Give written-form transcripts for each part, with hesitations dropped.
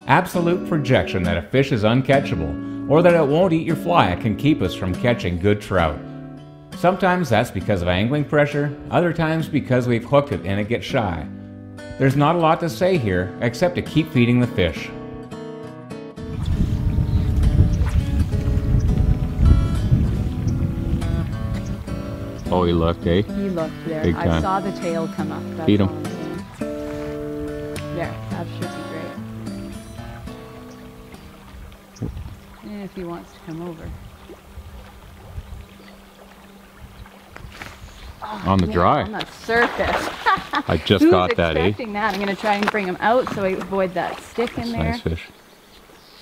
Absolute projection that a fish is uncatchable or that it won't eat your fly can keep us from catching good trout. Sometimes that's because of angling pressure, other times because we've hooked it and it gets shy. There's not a lot to say here except to keep feeding the fish. Oh, he looked, eh? He looked there. Big time. I saw the tail come up. That's Feed him. all I'm saying. There, that should be great. And if he wants to come over. Oh, On the yeah, dry. on the surface. I just Who's got that, eh? expecting that? I'm going to try and bring him out so I avoid that stick in there. Nice fish.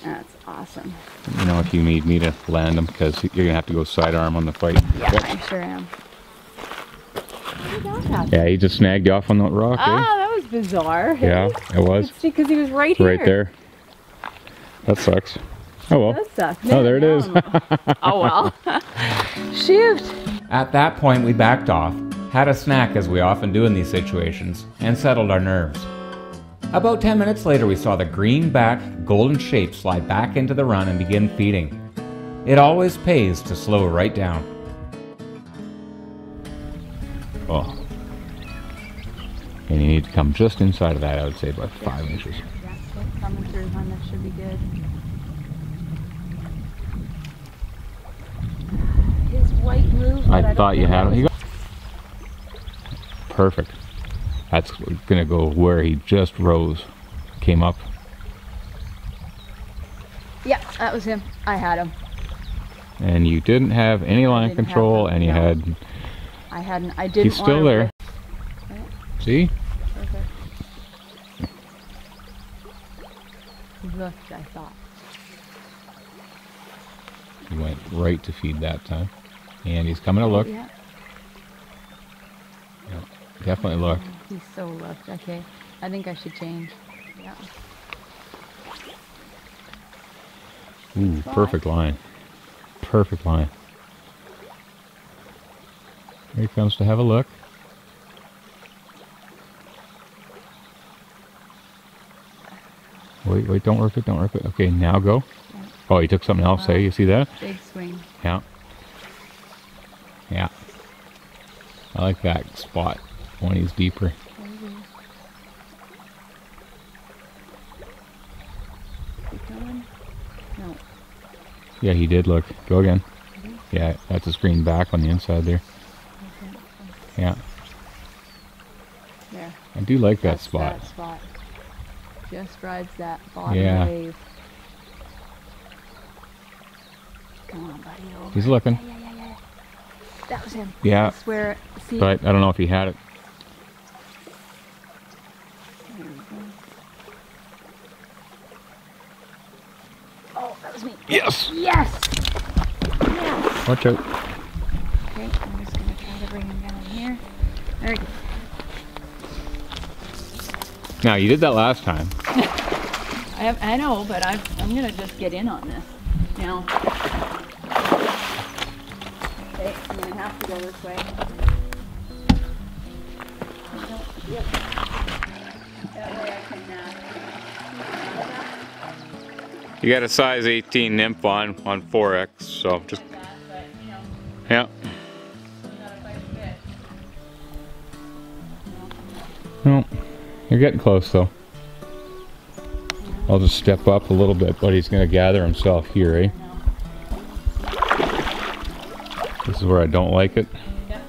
That's awesome. You know, if you need me to land him, because you're going to have to go sidearm on the fight. Yeah, I sure am. How did that happen? Yeah, he just snagged you off on that rock, Ah, eh? that was bizarre. Hey? Yeah, it was. It's because he was right here. Right there. That sucks. Oh well. That sucks. Oh, there it is. Oh well. Shoot. At that point, we backed off, had a snack as we often do in these situations, and settled our nerves. About 10 minutes later, we saw the green-back, golden shape slide back into the run and begin feeding. It always pays to slow right down. Oh. And you need to come just inside of that, I would say, about 5 inches. Yeah, coming through, hon, that should be good. His white move. I thought you had him. Perfect. That's gonna go where he just rose, came up. Yeah, that was him. I had him. And you didn't have any line didn't control, have and him, you no. had. I hadn't. I didn't. He's still there. Okay. See? Perfect. He looked, I thought. He went right to feed that time, and he's coming to look. Yeah. Definitely look. He's so looked. Okay. I think I should change. Yeah. Ooh, perfect line. Perfect line. Here he comes to have a look. Wait, don't rip it, don't rip it. Okay, now go. Yeah. Oh, he took something else, eh? You see that? Big swing. Yeah. Yeah. I like that spot when he's deeper. Keep going. No. Yeah, he did look. Go again. Mhm. Yeah, that's a screen back on the inside there. Okay. Yeah. There. I do like that That's spot. That spot. Just rides that bottom Yeah. wave. Come on, buddy. Over. He's looking. Yeah. That was him. Yeah. I swear. See. But I don't know if he had it. There we go. Oh, that was me. Yes! Yes! Yes! Watch out. Okay, I'm just going to try to bring him down here. There we go. Now, you did that last time. I know, but I'm going to just get in on this now. Okay, I'm going to have to go this way. Yep. That way I can, You got a size 18 nymph on 4X, so just, yeah. No, you're getting close though. I'll just step up a little bit, but he's gonna gather himself here, eh? This is where I don't like it. Yep,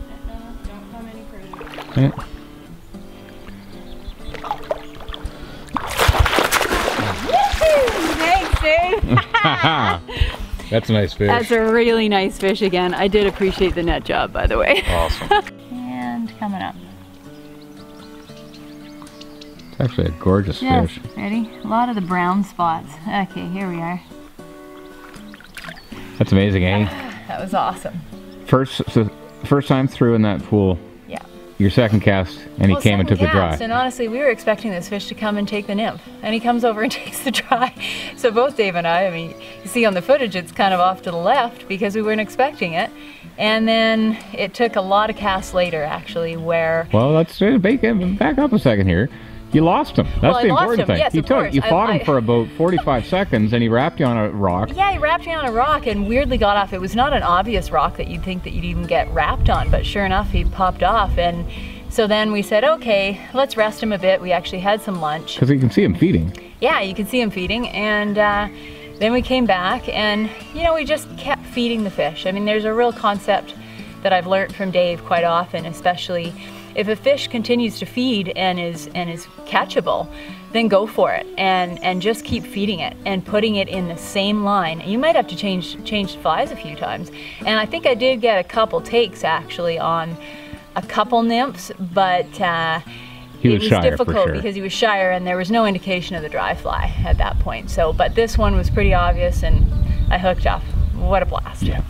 don't come any further. Yeah. Thanks, Dave. That's a nice fish. That's a really nice fish again. I did appreciate the net job, by the way. Awesome. And coming up. It's actually a gorgeous Yes, fish. ready? A lot of the brown spots. Okay, here we are. That's amazing, eh? That was awesome. First time through in that pool. Yeah. Your second cast, and he came and took the dry. And honestly, we were expecting this fish to come and take the nymph, and he comes over and takes the dry. So both Dave and I mean, you see on the footage, it's kind of off to the left because we weren't expecting it. And then it took a lot of casts later, actually, where... Well, let's back up a second here. You lost him. That's Well, the I lost important him. thing. Yes, of course. You fought him for about 45 seconds, and he wrapped you on a rock. Yeah, he wrapped me on a rock and weirdly got off. It was not an obvious rock that you'd think that you'd even get wrapped on, but sure enough, he popped off. And so then we said, okay, let's rest him a bit. We actually had some lunch. Because you can see him feeding. Yeah, you could see him feeding. And then we came back and, you know, we just kept feeding the fish. I mean, there's a real concept that I've learned from Dave quite often, especially if a fish continues to feed and is catchable, then go for it and just keep feeding it and putting it in the same line. You might have to change flies a few times. And I think I did get a couple takes actually on a couple nymphs, but He it was shyer, difficult for sure. because he was shyer and there was no indication of the dry fly at that point. So, but this one was pretty obvious and I hooked up. What a blast. Yeah.